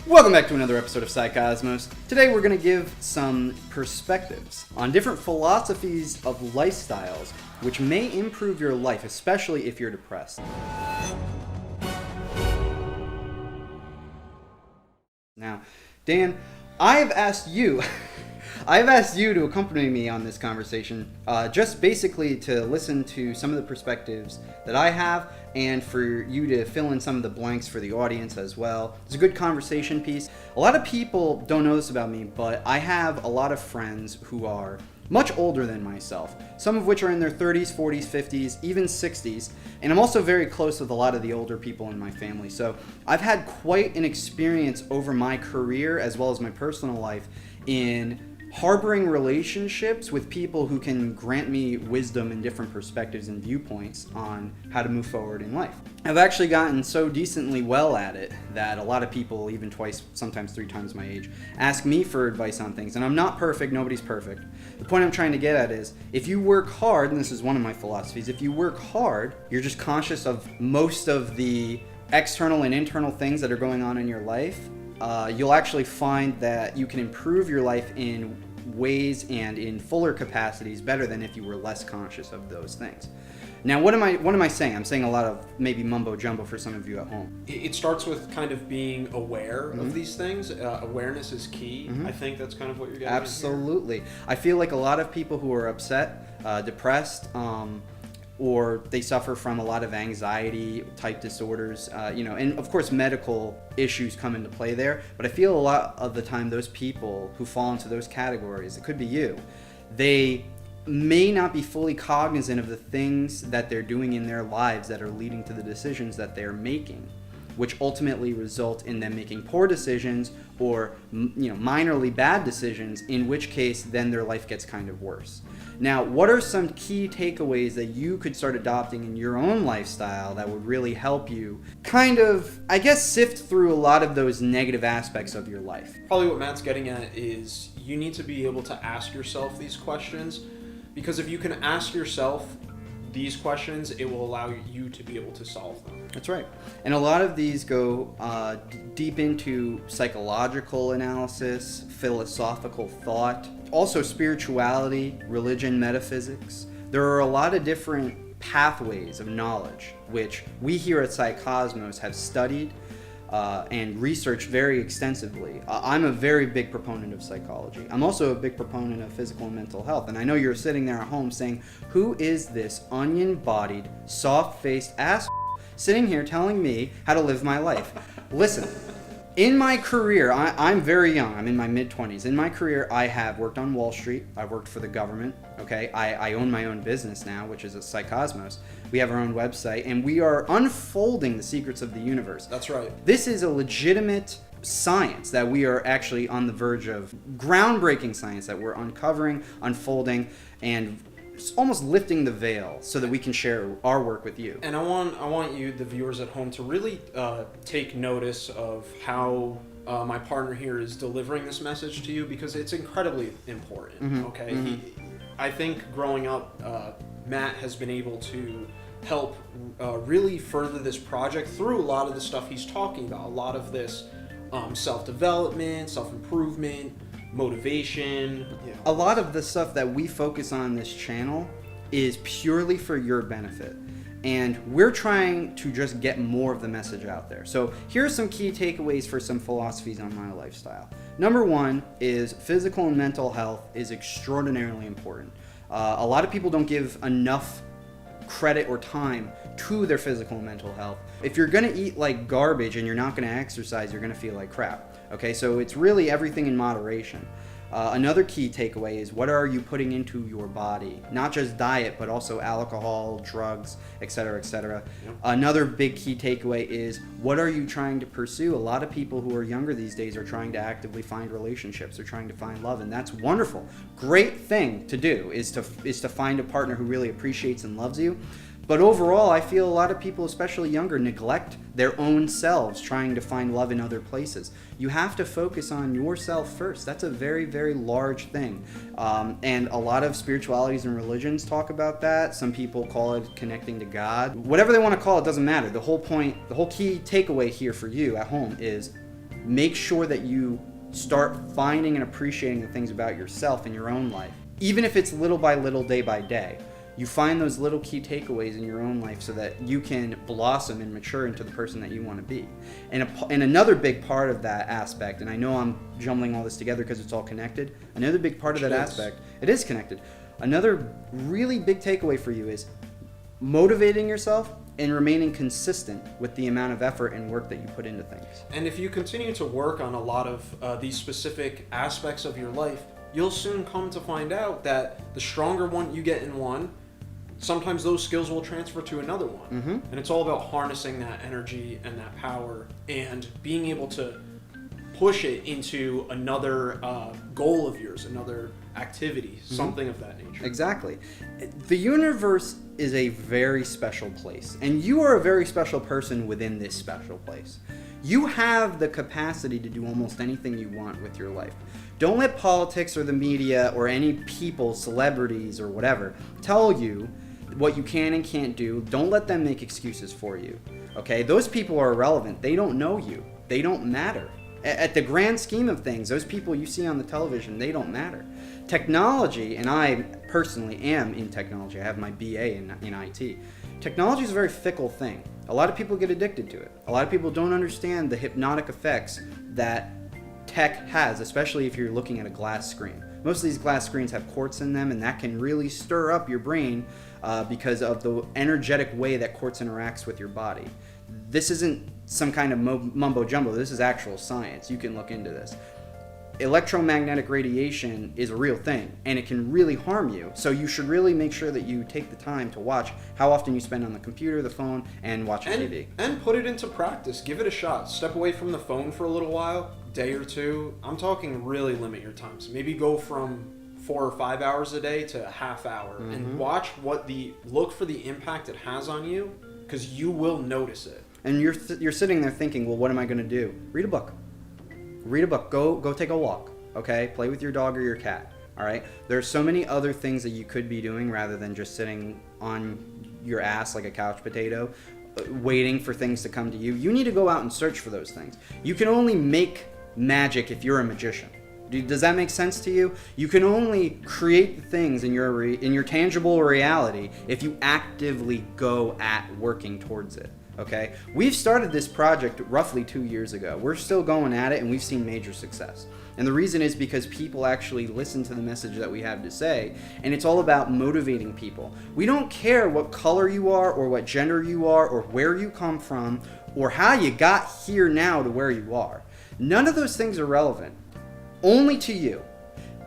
Welcome back to another episode of Psycosmos. Today we're going to give some perspectives on different philosophies of lifestyles which may improve your life, especially if you're depressed. Now, Dan, I've asked you to accompany me on this conversation, just basically to listen to some of the perspectives that I have and for you to fill in some of the blanks for the audience as well. It's a good conversation piece. A lot of people don't know this about me, but I have a lot of friends who are much older than myself, some of which are in their 30s, 40s, 50s, even 60s, and I'm also very close with a lot of the older people in my family. So I've had quite an experience over my career as well as my personal life in harboring relationships with people who can grant me wisdom and different perspectives and viewpoints on how to move forward in life. I've actually gotten so decently well at it that a lot of people, even twice, sometimes three times my age, ask me for advice on things. And I'm not perfect, nobody's perfect. The point I'm trying to get at is, if you work hard, and this is one of my philosophies, if you work hard, you're just conscious of most of the external and internal things that are going on in your life, you'll actually find that you can improve your life in ways and in fuller capacities better than if you were less conscious of those things. Now, what am I saying? I'm saying a lot of maybe mumbo jumbo for some of you at home. It starts with kind of being aware of these things. Awareness is key. I think that's kind of what you're getting at. Absolutely. I feel like a lot of people who are upset, depressed, or they suffer from a lot of anxiety type disorders, and of course medical issues come into play there, but I feel a lot of the time those people who fall into those categories, it could be you, they may not be fully cognizant of the things that they're doing in their lives that are leading to the decisions that they're making, which ultimately result in them making poor decisions or minorly bad decisions, in which case then their life gets kind of worse. Now, what are some key takeaways that you could start adopting in your own lifestyle that would really help you kind of, I guess, sift through a lot of those negative aspects of your life? Probably what Matt's getting at is you need to be able to ask yourself these questions, because if you can ask yourself these questions, it will allow you to be able to solve them. That's right. And a lot of these go deep into psychological analysis, philosophical thought, also spirituality, religion, metaphysics. There are a lot of different pathways of knowledge, which we here at Psycosmos have studied and researched very extensively. I'm a very big proponent of psychology. I'm also a big proponent of physical and mental health. And I know you're sitting there at home saying, who is this onion-bodied, soft-faced ass sitting here telling me how to live my life? Listen, in my career, I'm very young. I'm in my mid-20s. In my career, I have worked on Wall Street. I've worked for the government. Okay, I own my own business now, which is a Psycosmos. We have our own website, and we are unfolding the secrets of the universe. That's right. This is a legitimate science that we are actually on the verge of. Groundbreaking science that we're uncovering, unfolding, and almost lifting the veil so that we can share our work with you. And I want you, the viewers at home, to really take notice of how my partner here is delivering this message to you, because it's incredibly important. Okay, I think growing up, Matt has been able to help really further this project through a lot of the stuff he's talking about. A lot of this self-development, self-improvement, motivation. A lot of the stuff that we focus on this channel is purely for your benefit, and we're trying to just get more of the message out there. So here's some key takeaways for some philosophies on my lifestyle. Number one is physical and mental health is extraordinarily important. A lot of people don't give enough credit or time to their physical and mental health. If you're gonna eat like garbage and you're not gonna exercise, you're gonna feel like crap. Okay, so it's really everything in moderation. Another key takeaway is, what are you putting into your body? Not just diet, but also alcohol, drugs, etc., etc. Yep. Another big key takeaway is, what are you trying to pursue? A lot of people who are younger these days are trying to actively find relationships. They're trying to find love, and that's wonderful. Great thing to do is to find a partner who really appreciates and loves you. But overall, I feel a lot of people, especially younger, neglect their own selves trying to find love in other places. You have to focus on yourself first. That's a very, very large thing. And a lot of spiritualities and religions talk about that. Some people call it connecting to God. Whatever they want to call it doesn't matter. The whole point, the whole key takeaway here for you at home is make sure that you start finding and appreciating the things about yourself in your own life. Even if it's little by little, day by day, you find those little key takeaways in your own life so that you can blossom and mature into the person that you want to be. And another big part of that aspect, and I know I'm jumbling all this together because it's all connected, another big part of that aspect, it is connected. Another really big takeaway for you is motivating yourself and remaining consistent with the amount of effort and work that you put into things. And if you continue to work on a lot of these specific aspects of your life, you'll soon come to find out that the stronger one you get in one, sometimes those skills will transfer to another one. Mm-hmm. And it's all about harnessing that energy and that power and being able to push it into another goal of yours, another activity, something of that nature. Exactly. The universe is a very special place, and you are a very special person within this special place. You have the capacity to do almost anything you want with your life. Don't let politics or the media or any people, celebrities or whatever, tell you what you can and can't do. Don't let them make excuses for you. Okay? Those people are irrelevant. They don't know you. They don't matter. At the grand scheme of things, those people you see on the television, they don't matter. Technology, and I personally am in technology. I have my BA in IT. Technology is a very fickle thing. A lot of people get addicted to it. A lot of people don't understand the hypnotic effects that tech has, especially if you're looking at a glass screen. Most of these glass screens have quartz in them, and that can really stir up your brain because of the energetic way that quartz interacts with your body. This isn't some kind of mumbo jumbo. This is actual science. You can look into this. Electromagnetic radiation is a real thing, and it can really harm you. So you should really make sure that you take the time to watch how often you spend on the computer, the phone, and watching TV. And put it into practice. Give it a shot. Step away from the phone for a little while, day or two. I'm talking really limit your time. So maybe go from 4 or 5 hours a day to a half hour, and watch look for the impact it has on you, because you will notice it. And you're sitting there thinking, well, what am I going to do? Read a book. Read a book. Go take a walk. Okay? Play with your dog or your cat. All right? There's so many other things that you could be doing rather than just sitting on your ass like a couch potato, waiting for things to come to you. You need to go out and search for those things. You can only make magic if you're a magician. Does that make sense to you? You can only create things in your tangible reality if you actively go at working towards it. Okay? We've started this project roughly 2 years ago. We're still going at it, and we've seen major success. And the reason is because people actually listen to the message that we have to say, and it's all about motivating people. We don't care what color you are, or what gender you are, or where you come from, or how you got here now to where you are. None of those things are relevant. Only to you.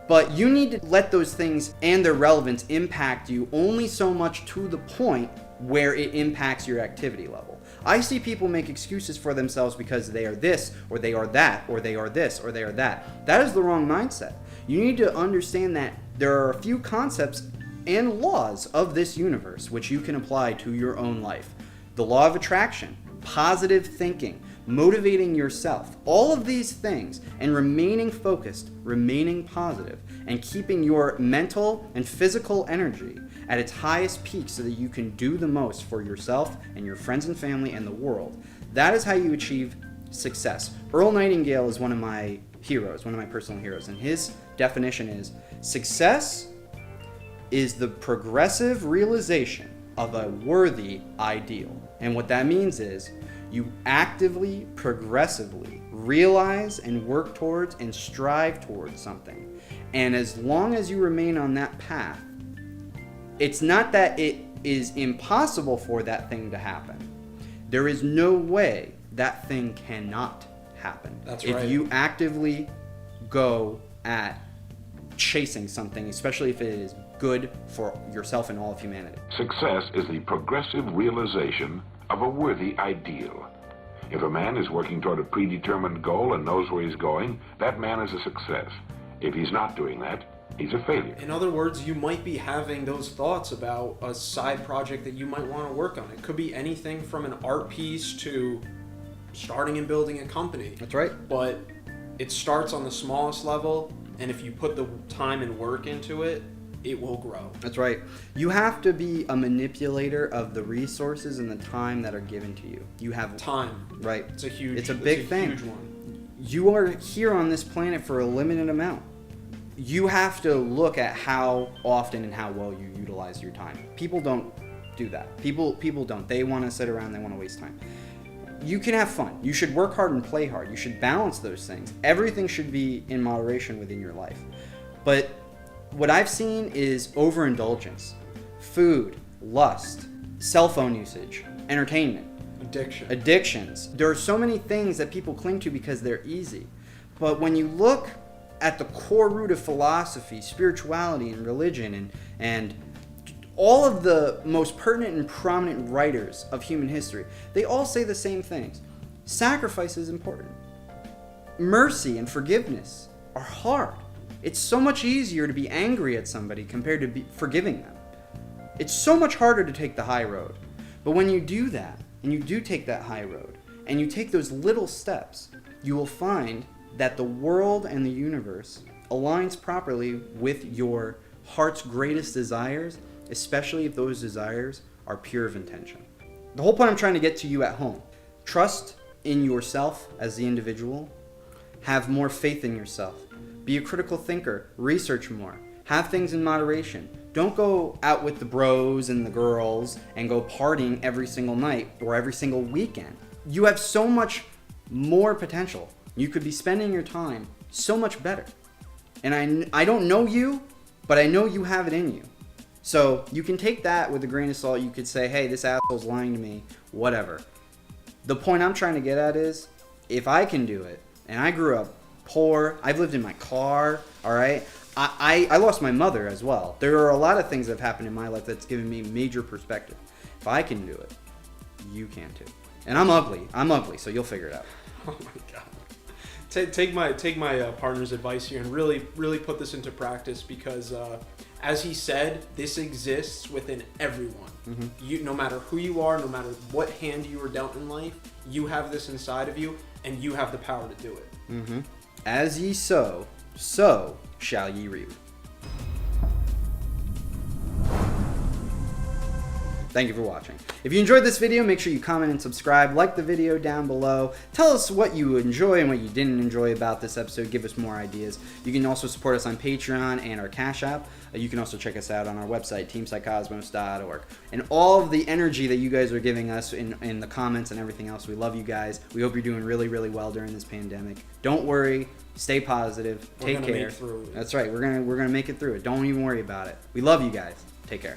But you need to let those things and their relevance impact you only so much to the point where it impacts your activity level. I see people make excuses for themselves because they are this, or they are that, or they are this, or they are that. That is the wrong mindset. You need to understand that there are a few concepts and laws of this universe which you can apply to your own life. The law of attraction, positive thinking, motivating yourself, all of these things, and remaining focused, remaining positive, and keeping your mental and physical energy at its highest peak so that you can do the most for yourself and your friends and family and the world. That is how you achieve success. Earl Nightingale is one of my heroes, one of my personal heroes, and his definition is success is the progressive realization of a worthy ideal. And what that means is you actively, progressively realize and work towards and strive towards something. And as long as you remain on that path, it's not that it is impossible for that thing to happen. There is no way that thing cannot happen. That's right. If you actively go at chasing something, especially if it is good for yourself and all of humanity. Success is the progressive realization of a worthy ideal. If a man is working toward a predetermined goal and knows where he's going, that man is a success. If he's not doing that, he's a failure. In other words, you might be having those thoughts about a side project that you might want to work on. It could be anything from an art piece to starting and building a company. That's right. But it starts on the smallest level, and if you put the time and work into it, it will grow. That's right. You have to be a manipulator of the resources and the time that are given to you. You have time. Right. It's a huge. It's a big thing. Huge one. You are here on this planet for a limited amount. You have to look at how often and how well you utilize your time. People don't do that. People don't. They want to sit around, they want to waste time. You can have fun. You should work hard and play hard. You should balance those things. Everything should be in moderation within your life. But what I've seen is overindulgence, food, lust, cell phone usage, entertainment, addictions. There are so many things that people cling to because they're easy. But when you look at the core root of philosophy, spirituality, and religion, and all of the most pertinent and prominent writers of human history, they all say the same things. Sacrifice is important. Mercy and forgiveness are hard. It's so much easier to be angry at somebody compared to forgiving them. It's so much harder to take the high road. But when you do that, and you do take that high road, and you take those little steps, you will find that the world and the universe aligns properly with your heart's greatest desires, especially if those desires are pure of intention. The whole point I'm trying to get to you at home: trust in yourself as the individual, have more faith in yourself, be a critical thinker, research more, have things in moderation. Don't go out with the bros and the girls and go partying every single night or every single weekend. You have so much more potential. You could be spending your time so much better. And I don't know you, but I know you have it in you. So you can take that with a grain of salt. You could say, hey, this asshole's lying to me, whatever. The point I'm trying to get at is, if I can do it, and I grew up poor, I've lived in my car, all right? I lost my mother as well. There are a lot of things that have happened in my life that's given me major perspective. If I can do it, you can too. And I'm ugly, so you'll figure it out. Oh my God. Take my partner's advice here and really put this into practice, because as he said, this exists within everyone. Mm-hmm. You, no matter who you are, no matter what hand you were dealt in life, you have this inside of you, and you have the power to do it. Mm-hmm. As ye sow, so shall ye reap. Thank you for watching. If you enjoyed this video, make sure you comment and subscribe. Like the video down below. Tell us what you enjoy and what you didn't enjoy about this episode. Give us more ideas. You can also support us on Patreon and our Cash App. You can also check us out on our website, teampsycosmos.org. And all of the energy that you guys are giving us in the comments and everything else, we love you guys. We hope you're doing really, really well during this pandemic. Don't worry. Stay positive. Take care. Make through it. That's right. We're gonna make it through it. Don't even worry about it. We love you guys. Take care.